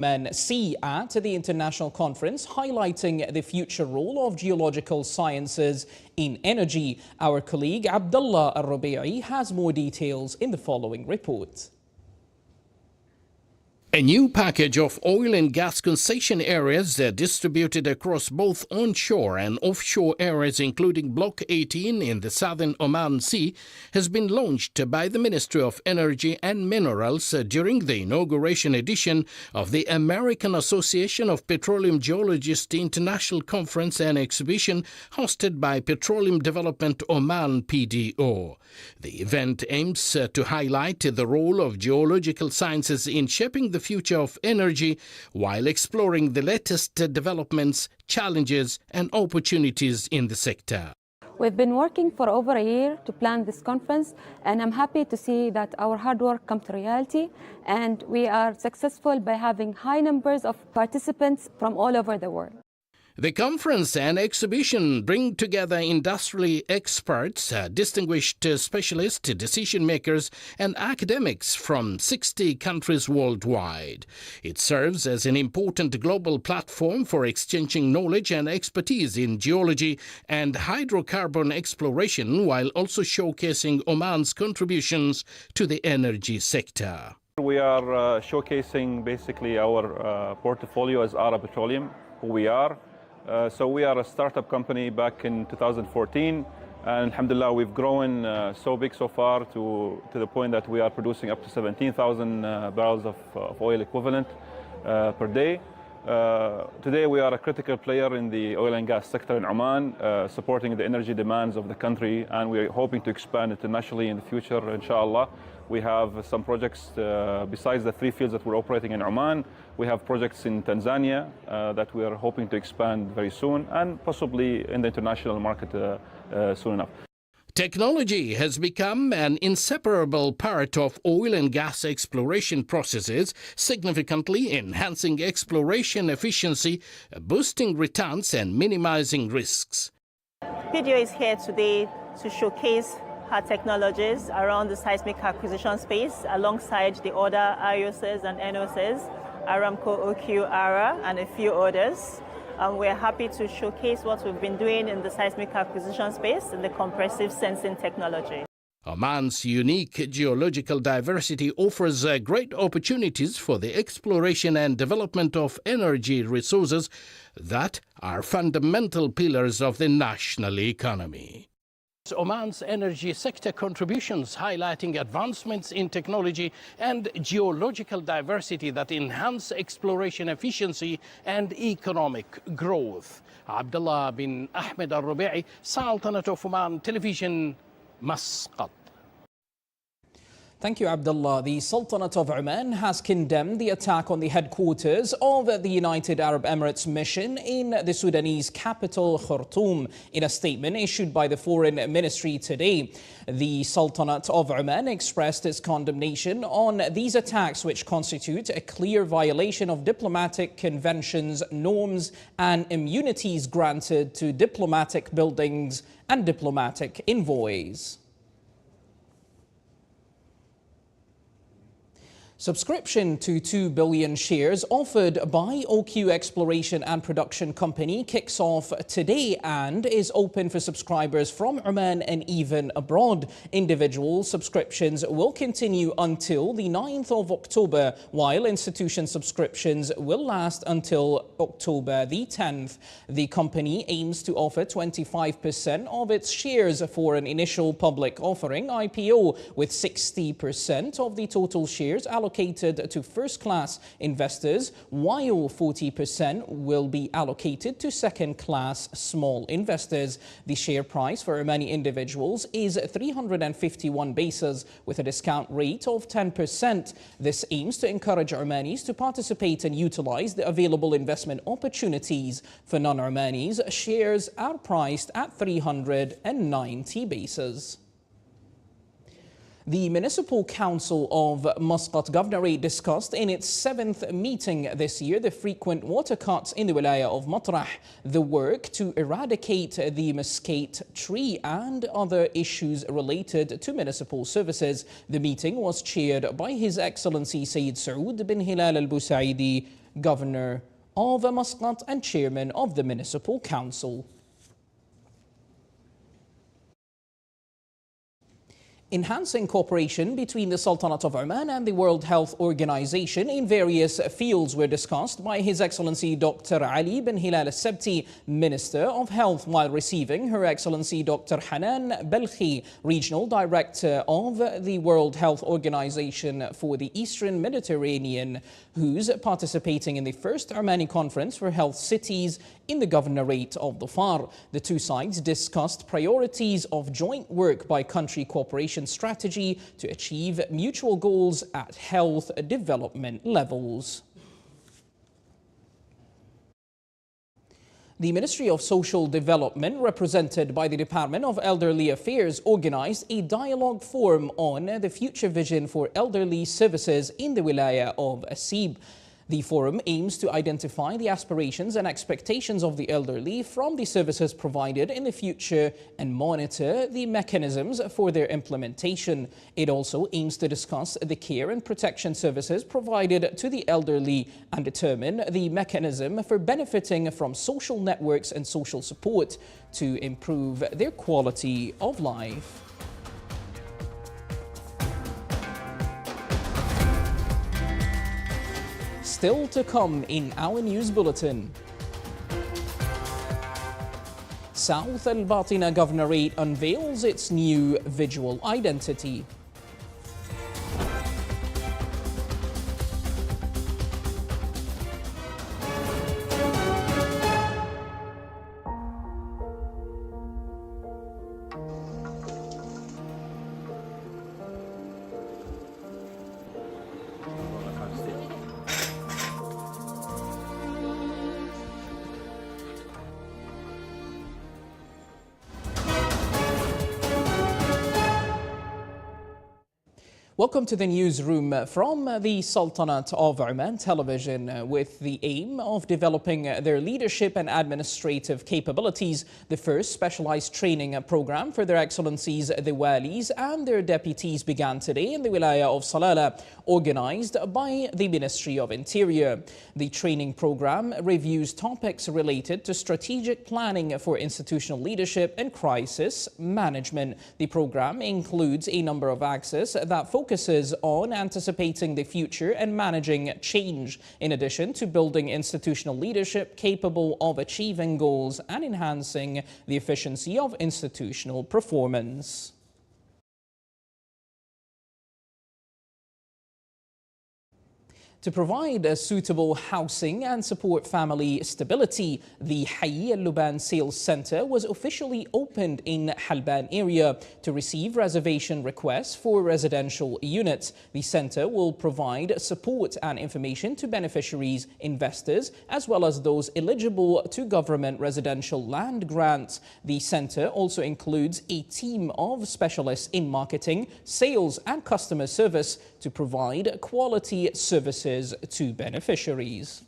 Men see at the international conference, highlighting the future role of geological sciences in energy. Our colleague Abdullah Al-Rubi'i has more details in the following report. A new package of oil and gas concession areas distributed across both onshore and offshore areas, including Block 18 in the southern Oman Sea, has been launched by the Ministry of Energy and Minerals during the inauguration edition of the American Association of Petroleum Geologists International Conference and Exhibition hosted by Petroleum Development Oman PDO. The event aims to highlight the role of geological sciences in shaping the future of energy while exploring the latest developments, challenges and opportunities in the sector. We've been working for over a year to plan this conference, and I'm happy to see that our hard work come to reality, and we are successful by having high numbers of participants from all over the world. The conference and exhibition bring together industry experts, distinguished specialists, decision makers and academics from 60 countries worldwide. It serves as an important global platform for exchanging knowledge and expertise in geology and hydrocarbon exploration, while also showcasing Oman's contributions to the energy sector. We are showcasing basically our portfolio as Ara Petroleum, who we are. So we are a startup company back in 2014, and alhamdulillah we've grown so big so far to the point that we are producing up to 17,000 barrels of oil equivalent per day. Today we are a critical player in the oil and gas sector in Oman, supporting the energy demands of the country, and we're hoping to expand internationally in the future, inshallah. We have some projects besides the 3 fields that we're operating in Oman. We have projects in Tanzania that we are hoping to expand very soon, and possibly in the international market soon enough. Technology has become an inseparable part of oil and gas exploration processes, significantly enhancing exploration efficiency, boosting returns and minimizing risks. PDO is here today to showcase our technologies around the seismic acquisition space alongside the other IOCs and NOCs, Aramco, OQ, ARA, and a few others. We're happy to showcase what we've been doing in the seismic acquisition space and the compressive sensing technology. Oman's unique geological diversity offers great opportunities for the exploration and development of energy resources that are fundamental pillars of the national economy. Oman's energy sector contributions highlighting advancements in technology and geological diversity that enhance exploration efficiency and economic growth. Abdullah bin Ahmed Al-Rubi'i, Sultanate of Oman Television, Muscat. Thank you, Abdullah. The Sultanate of Oman has condemned the attack on the headquarters of the United Arab Emirates mission in the Sudanese capital, Khartoum. In a statement issued by the Foreign Ministry today, the Sultanate of Oman expressed its condemnation on these attacks, which constitute a clear violation of diplomatic conventions, norms and immunities granted to diplomatic buildings and diplomatic envoys. Subscription to 2 billion shares offered by OQ Exploration and Production Company kicks off today and is open for subscribers from Oman and even abroad. Individual subscriptions will continue until the 9th of October, while institution subscriptions will last until October the 10th. The company aims to offer 25% of its shares for an initial public offering (IPO), with 60% of the total shares allocated to first-class investors, while 40% will be allocated to second-class small investors. The share price for Omani individuals is 351 basis with a discount rate of 10%. This aims to encourage Omanis to participate and utilize the available investment opportunities. For non-Omanis, shares are priced at 390 basis. The Municipal Council of Muscat Governorate discussed in its 7th meeting this year the frequent water cuts in the Wilaya of Matrah, the work to eradicate the mesquite tree and other issues related to municipal services. The meeting was chaired by His Excellency Sayyid Saoud bin Hilal al-Busaidi, Governor of Muscat and Chairman of the Municipal Council. Enhancing cooperation between the Sultanate of Oman and the World Health Organization in various fields were discussed by His Excellency Dr. Ali bin Hilal al-Sabti, Minister of Health, while receiving Her Excellency Dr. Hanan Belkhi, Regional Director of the World Health Organization for the Eastern Mediterranean, who's participating in the first Omani Conference for Health Cities in the Governorate of Dhofar. The two sides discussed priorities of joint work by country cooperation strategy to achieve mutual goals at health development levels. The Ministry of Social Development, represented by the Department of Elderly Affairs, organized a dialogue forum on the future vision for elderly services in the Wilaya of Asib. The forum aims to identify the aspirations and expectations of the elderly from the services provided in the future and monitor the mechanisms for their implementation. It also aims to discuss the care and protection services provided to the elderly and determine the mechanism for benefiting from social networks and social support to improve their quality of life. Still to come in our news bulletin. South Al Batina Governorate unveils its new visual identity. Welcome to the newsroom from the Sultanate of Oman Television. With the aim of developing their leadership and administrative capabilities, the first specialized training program for Their Excellencies the Walis and their deputies began today in the Wilaya of Salalah, organized by the Ministry of Interior. The training program reviews topics related to strategic planning for institutional leadership and crisis management. The program includes a number of axes that focuses on anticipating the future and managing change, in addition to building institutional leadership capable of achieving goals and enhancing the efficiency of institutional performance. To provide a suitable housing and support family stability, the Hayy Al-Luban Sales Centre was officially opened in Halban area to receive reservation requests for residential units. The centre will provide support and information to beneficiaries, investors, as well as those eligible to government residential land grants. The centre also includes a team of specialists in marketing, sales and customer service to provide quality services to beneficiaries.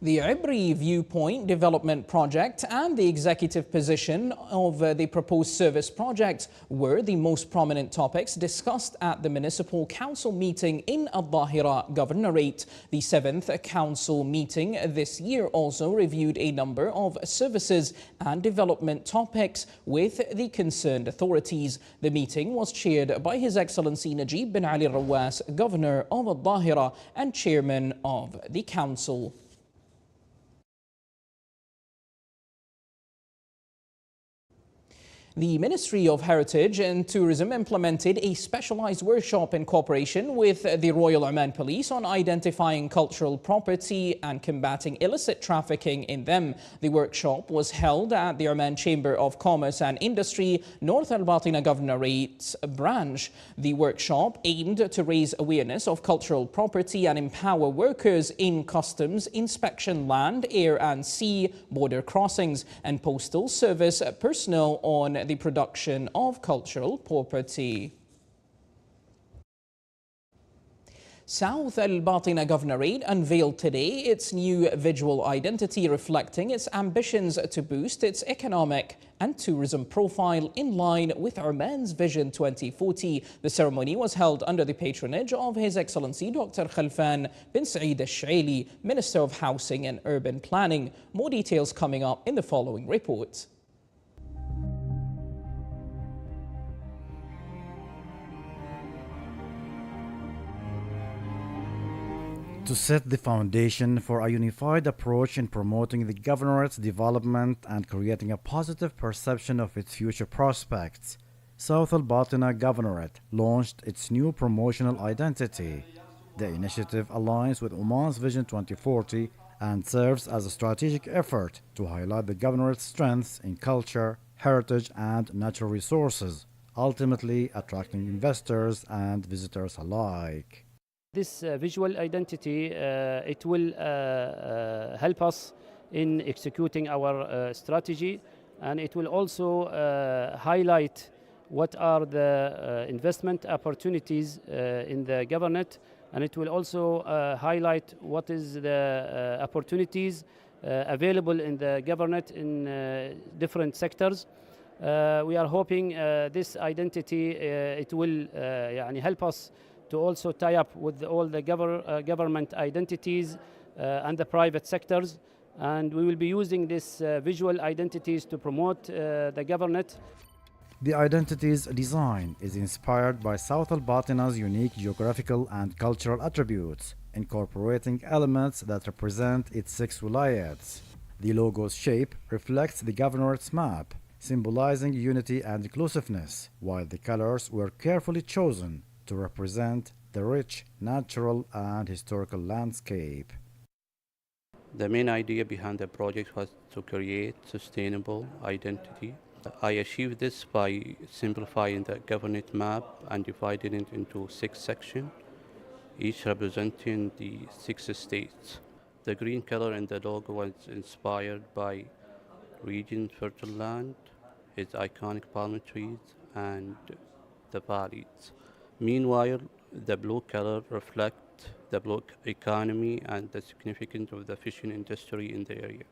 The Ibri Viewpoint Development Project and the executive position of the proposed service project were the most prominent topics discussed at the Municipal Council meeting in Al-Dhahira Governorate. The 7th Council meeting this year also reviewed a number of services and development topics with the concerned authorities. The meeting was chaired by His Excellency Najib bin Ali Rawas, Governor of Al-Dhahira and Chairman of the Council. The Ministry of Heritage and Tourism implemented a specialized workshop in cooperation with the Royal Oman Police on identifying cultural property and combating illicit trafficking in them. The workshop was held at the Oman Chamber of Commerce and Industry, North Al Batina Governorate branch. The workshop aimed to raise awareness of cultural property and empower workers in customs, inspection, land, air and sea, border crossings and postal service personnel on the production of cultural property. South Al Batina Governorate unveiled today its new visual identity reflecting its ambitions to boost its economic and tourism profile in line with Oman's Vision 2040. The ceremony was held under the patronage of His Excellency Dr. Khalfan bin Saeed Al-Shaili, Minister of Housing and Urban Planning. More details coming up in the following report. To set the foundation for a unified approach in promoting the governorate's development and creating a positive perception of its future prospects, South Al Batina Governorate launched its new promotional identity. The initiative aligns with Oman's Vision 2040 and serves as a strategic effort to highlight the governorate's strengths in culture, heritage, and natural resources, ultimately attracting investors and visitors alike. This visual identity, it will help us in executing our strategy, and it will also highlight what are the investment opportunities in the governorate, and it will also highlight what is the opportunities available in the governorate in different sectors. We are hoping this identity it will help us to also tie up with all the government identities and the private sectors, and we will be using these visual identities to promote the governorate. The identity's design is inspired by South Al Batina's unique geographical and cultural attributes, incorporating elements that represent its 6 wilayats. The logo's shape reflects the governorate's map, symbolizing unity and inclusiveness, while the colors were carefully chosen to represent the rich natural and historical landscape. The main idea behind the project was to create sustainable identity. I achieved this by simplifying the governorate map and dividing it into 6 sections, each representing the 6 states. The green color in the logo was inspired by region's fertile land, its iconic palm trees, and the valleys. Meanwhile, the blue color reflects the blue economy and the significance of the fishing industry in the area.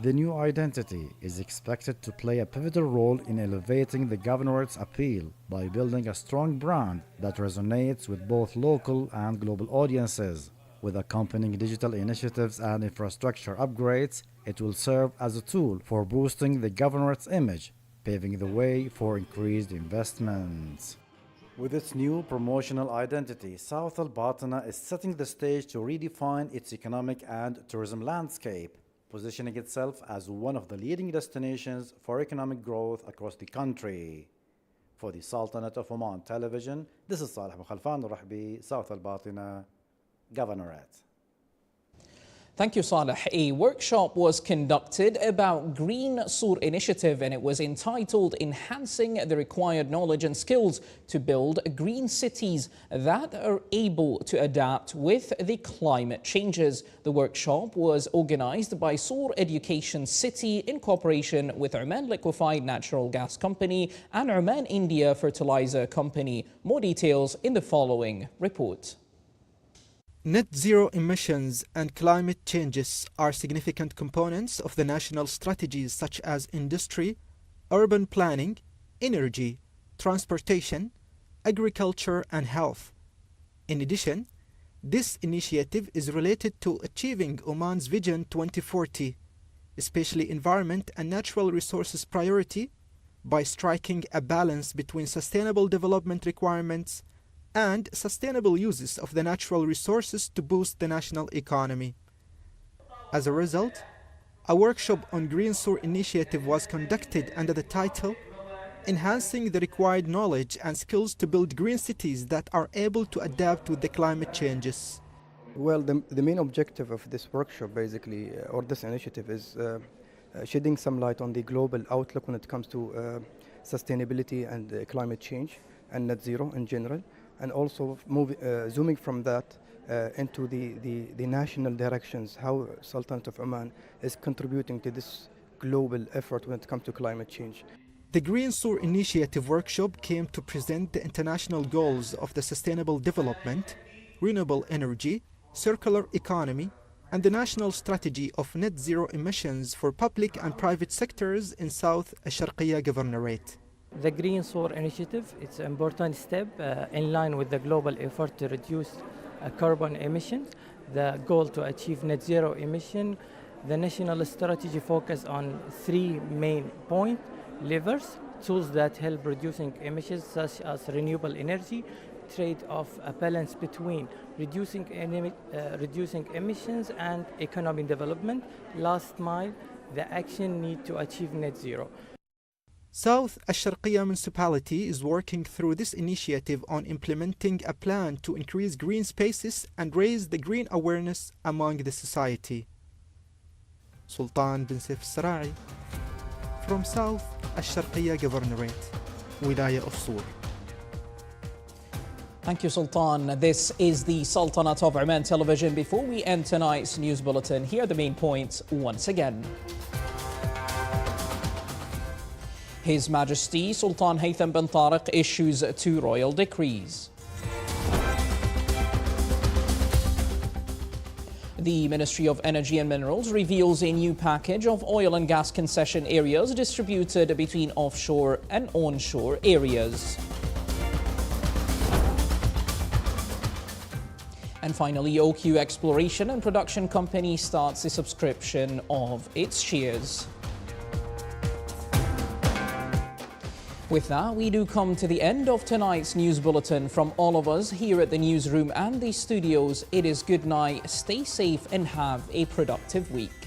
The new identity is expected to play a pivotal role in elevating the governorate's appeal by building a strong brand that resonates with both local and global audiences. With accompanying digital initiatives and infrastructure upgrades, it will serve as a tool for boosting the governorate's image, paving the way for increased investments. With its new promotional identity, South Al Batina is setting the stage to redefine its economic and tourism landscape, positioning itself as one of the leading destinations for economic growth across the country. For the Sultanate of Oman Television, this is Salih Khalfan Rahbi, South Al Batina Governorate. Thank you, Saleh. A workshop was conducted about Green Sur initiative, and it was entitled Enhancing the Required Knowledge and Skills to Build Green Cities That Are Able to Adapt with the Climate Changes. The workshop was organized by Sur Education City in cooperation with Oman Liquefied Natural Gas Company and Oman India Fertilizer Company. More details in the following report. Net zero emissions and climate changes are significant components of the national strategies such as industry, urban planning, energy, transportation, agriculture, and health. In addition, this initiative is related to achieving Oman's Vision 2040, especially environment and natural resources priority, by striking a balance between sustainable development requirements and sustainable uses of the natural resources to boost the national economy. As a result, a workshop on Green Sur initiative was conducted under the title Enhancing the Required Knowledge and Skills to Build Green Cities That Are Able to Adapt with the Climate Changes. Well, the main objective of this workshop basically, or this initiative, is shedding some light on the global outlook when it comes to sustainability and climate change and net zero in general, and also zooming from that into the national directions, how Sultanate of Oman is contributing to this global effort when it comes to climate change. The Green Sur Initiative workshop came to present the international goals of the sustainable development renewable energy, circular economy, and the national strategy of net zero emissions for public and private sectors in South Al-Sharqiyya Governorate. The Green Soar Initiative, it's an important step in line with the global effort to reduce carbon emissions. The goal to achieve net zero emission, the national strategy focus on three main point levers, tools that help reducing emissions such as renewable energy, trade-off, a balance between reducing emissions and economic development. Last mile, the action need to achieve net zero. South Al-Sharqiyya municipality is working through this initiative on implementing a plan to increase green spaces and raise the green awareness among the society. Sultan bin Saif Sara'i from South Al-Sharqiyya Governorate, Wilaya of Sur. Thank you, Sultan. This is the Sultanate of Oman television. Before we end tonight's news bulletin, here are the main points once again. His Majesty Sultan Haytham bin Tariq issues 2 royal decrees. The Ministry of Energy and Minerals reveals a new package of oil and gas concession areas distributed between offshore and onshore areas. And finally, OQ Exploration and Production Company starts a subscription of its shares. With that, we do come to the end of tonight's news bulletin. From all of us here at the newsroom and the studios, it is good night, stay safe and have a productive week.